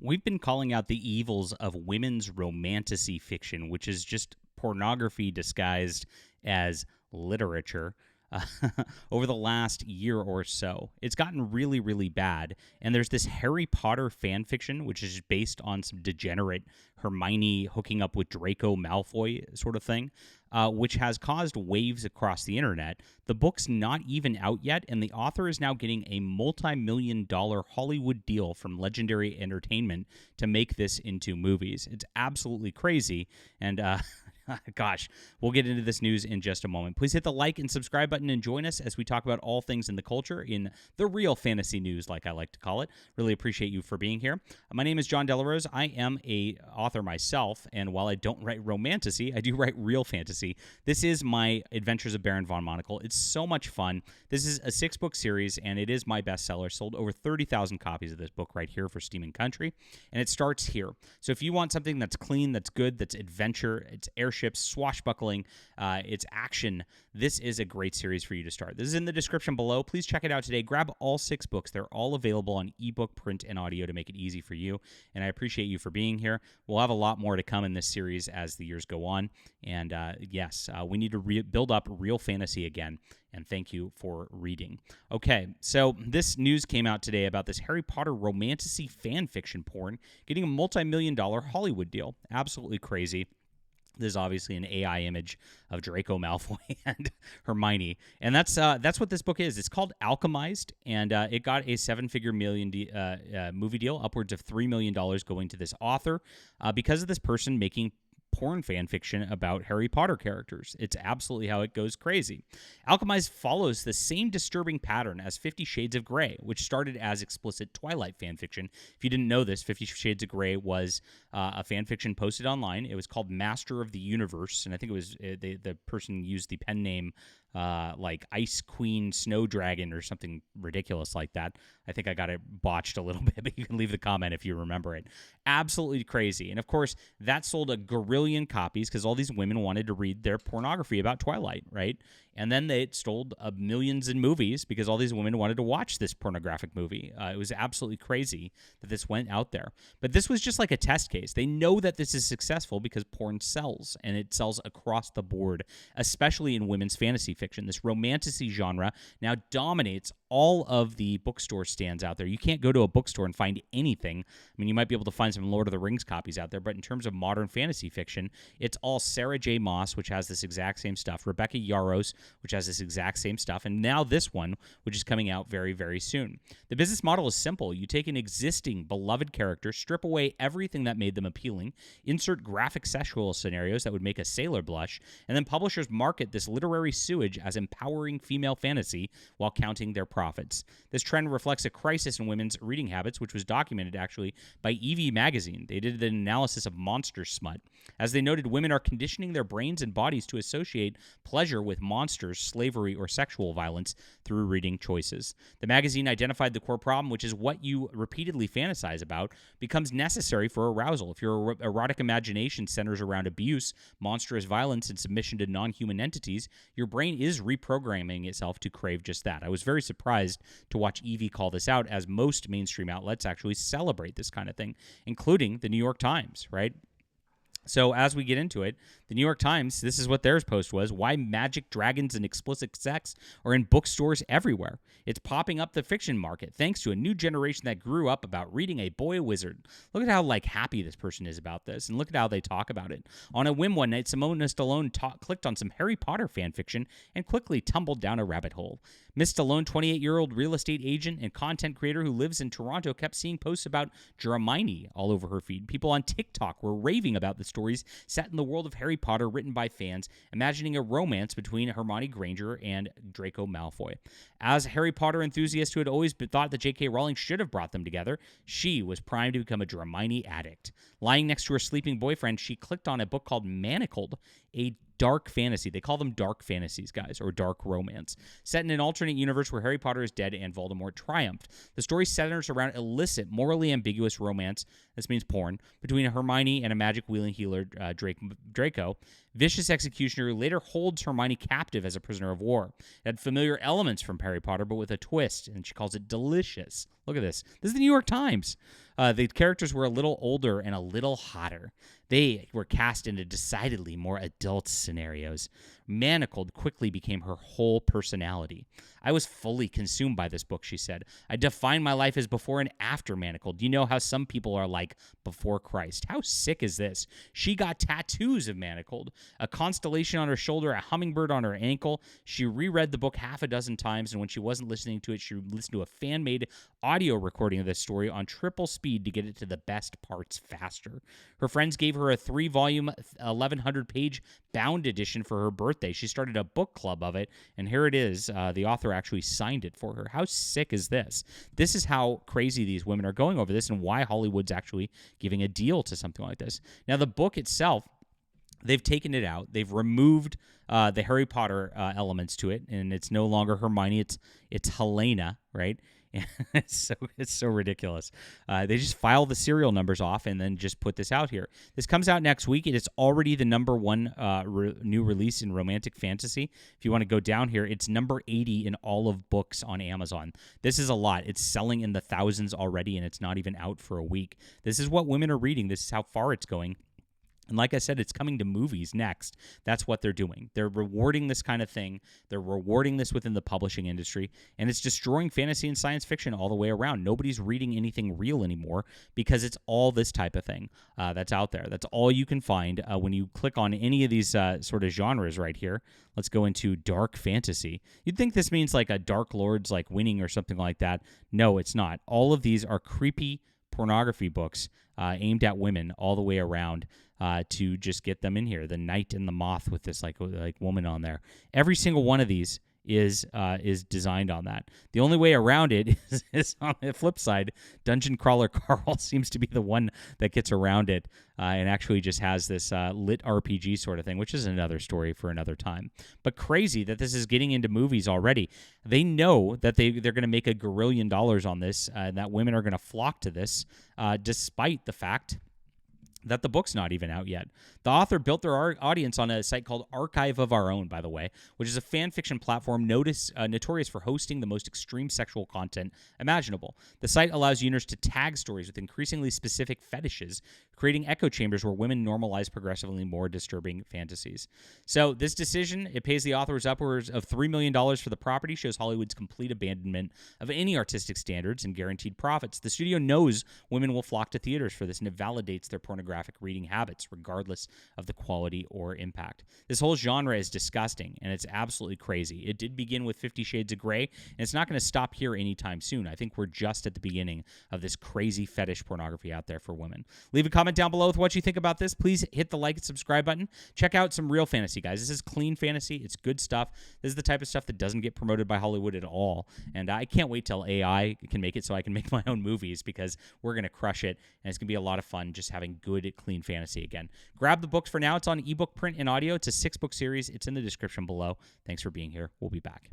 We've been calling out the evils of women's romantasy fiction, which is just pornography disguised as literature. uh, Over the last year or so. It's gotten really, really bad. And there's this Harry Potter fan fiction, which is based on some degenerate Hermione hooking up with Draco Malfoy sort of thing, which has caused waves across the internet. The book's not even out yet, and the author is now getting a multi-million-dollar Hollywood deal from Legendary Entertainment to make this into movies. It's absolutely crazy, and gosh, we'll get into this news in just a moment. Please hit the like and subscribe button and join us as we talk about all things in the culture in the real fantasy news, like I like to call it. Really appreciate you for being here. My name is John Delarose. I am a author myself, and while I don't write romantasy, I do write real fantasy. This is my Adventures of Baron von Monocle. It's so much fun. This is a 6-book series, and it is my bestseller. Sold over 30,000 copies of this book right here for Steam and Country, and it starts here. So if you want something that's clean, that's good, that's adventure, it's airships, swashbuckling, it's action, this is a great series for you to start. This is in the description below. Please check it out today. Grab all 6 books. They're all available on ebook, print, and audio to make it easy for you, and I appreciate you for being here. We'll have a lot more to come in this series as the years go on, and yes, we need to build up real fantasy again, and thank you for reading. Okay, so this news came out today about this Harry Potter romantasy fan fiction porn getting a multi-million-dollar Hollywood deal. Absolutely crazy. This is obviously an AI image of Draco Malfoy and Hermione, and that's what this book is. It's called Alchemized, and it got a 7-figure movie deal, upwards of $3 million going to this author because of this person making porn fan fiction about Harry Potter characters. It's absolutely how it goes crazy. Alchemized follows the same disturbing pattern as 50 Shades of Grey, which started as explicit Twilight fan fiction. If you didn't know this, 50 Shades of Grey was a fan fiction posted online. It was called Master of the Universe, and I think it was the person used the pen name like Ice Queen Snow Dragon or something ridiculous like that. I think I got it botched a little bit, but you can leave the comment if you remember it. Absolutely crazy. And of course, that sold a gazillion copies because all these women wanted to read their pornography about Twilight, right? And then they sold millions in movies because all these women wanted to watch this pornographic movie. It was absolutely crazy that this went out there. But this was just like a test case. They know that this is successful because porn sells, and it sells across the board, especially in women's fantasy fiction. This romantasy genre now dominates all of the bookstore stands out there. You can't go to a bookstore and find anything. I mean, you might be able to find some Lord of the Rings copies out there, but in terms of modern fantasy fiction, it's all Sarah J. Maas, which has this exact same stuff, Rebecca Yarros, which has this exact same stuff, and now this one, which is coming out very, very soon. The business model is simple. You take an existing beloved character, strip away everything that made them appealing, insert graphic sexual scenarios that would make a sailor blush, and then publishers market this literary sewage as empowering female fantasy while counting their profits. This trend reflects a crisis in women's reading habits, which was documented actually by Evie magazine. They did an analysis of monster smut. As they noted, women are conditioning their brains and bodies to associate pleasure with monsters, slavery, or sexual violence through reading choices. The magazine identified the core problem, which is what you repeatedly fantasize about becomes necessary for arousal. If your erotic imagination centers around abuse, monstrous violence, and submission to non-human entities, your brain is reprogramming itself to crave just that. I was very surprised to watch Evie call this out, as most mainstream outlets actually celebrate this kind of thing, including the New York Times, right? So as we get into it, the New York Times, this is what their post was: why magic, dragons, and explicit sex are in bookstores everywhere. It's popping up the fiction market thanks to a new generation that grew up about reading a boy wizard. Look at how happy this person is about this, and look at how they talk about it. On a whim one night, Simona Stallone clicked on some Harry Potter fan fiction and quickly tumbled down a rabbit hole. Miss Stallone, 28-year-old real estate agent and content creator who lives in Toronto, kept seeing posts about Hermione all over her feed. People on TikTok were raving about the stories set in the world of Harry Potter written by fans, imagining a romance between Hermione Granger and Draco Malfoy. As a Harry Potter enthusiast who had always thought that J.K. Rowling should have brought them together, she was primed to become a Hermione addict. Lying next to her sleeping boyfriend, she clicked on a book called Manacled, a dark fantasy. They call them dark fantasies, guys, or dark romance. Set in an alternate universe where Harry Potter is dead and Voldemort triumphed. The story centers around illicit, morally ambiguous romance this means porn, between Hermione and a magic-wielding healer, Draco. Vicious executioner who later holds Hermione captive as a prisoner of war. It had familiar elements from Harry Potter, but with a twist, and she calls it delicious. Look at this. This is the New York Times. The characters were a little older and a little hotter. They were cast into decidedly more adult scenarios. Manacled quickly became her whole personality. I was fully consumed by this book, she said. I defined my life as before and after Manacled. You know how some people are like before Christ. How sick is this? She got tattoos of Manacled, a constellation on her shoulder, a hummingbird on her ankle. She reread the book half a dozen times, and when she wasn't listening to it, she listened to a fan-made audio recording of this story on triple speed to get it to the best parts faster. Her friends gave her a 3-volume, 1,100-page bound edition for her birthday. She started a book club of it, and here it is. The author actually signed it for her. How sick is this? This is how crazy these women are going over this and why Hollywood's actually giving a deal to something like this. Now, the book itself, they've taken it out. They've removed the Harry Potter elements to it, and it's no longer Hermione. It's Helena, right? it's so ridiculous. They just file the serial numbers off and then just put this out here. This comes out next week. It is already the #1 new release in romantic fantasy. If you want to go down here, it's number 80 in all of books on Amazon. This is a lot. It's selling in the thousands already, and it's not even out for a week. This is what women are reading. This is how far it's going. And like I said, it's coming to movies next. That's what they're doing. They're rewarding this kind of thing. They're rewarding this within the publishing industry. And it's destroying fantasy and science fiction all the way around. Nobody's reading anything real anymore because it's all this type of thing that's out there. That's all you can find when you click on any of these sort of genres right here. Let's go into dark fantasy. You'd think this means like a Dark Lord's like winning or something like that. No, it's not. All of these are creepy pornography books aimed at women all the way around. To just get them in here. The Knight and the Moth with this like woman on there. Every single one of these is designed on that. The only way around it is on the flip side. Dungeon Crawler Carl seems to be the one that gets around it and actually just has this lit RPG sort of thing, which is another story for another time. But crazy that this is getting into movies already. They know that they're going to make $1 gazillion on this, and that women are going to flock to this, despite the fact that the book's not even out yet. The author built their audience on a site called Archive of Our Own, by the way, which is a fan fiction platform notorious for hosting the most extreme sexual content imaginable. The site allows users to tag stories with increasingly specific fetishes, creating echo chambers where women normalize progressively more disturbing fantasies. So this decision, it pays the authors upwards of $3 million for the property, shows Hollywood's complete abandonment of any artistic standards and guaranteed profits. The studio knows women will flock to theaters for this, and it validates their pornographic reading habits, regardless of the quality or impact. This whole genre is disgusting, and it's absolutely crazy. It did begin with 50 Shades of Grey, and it's not going to stop here anytime soon. I think we're just at the beginning of this crazy fetish pornography out there for women. Leave a comment down below with what you think about this. Please hit the like and subscribe button. Check out some real fantasy, guys. This is clean fantasy. It's good stuff. This is the type of stuff that doesn't get promoted by Hollywood at all, and I can't wait till AI can make it so I can make my own movies, because we're going to crush it, and it's going to be a lot of fun just having good, clean fantasy again. Grab the books for now. It's on ebook, print, and audio. It's a 6-book series. It's in the description below. Thanks for being here. We'll be back.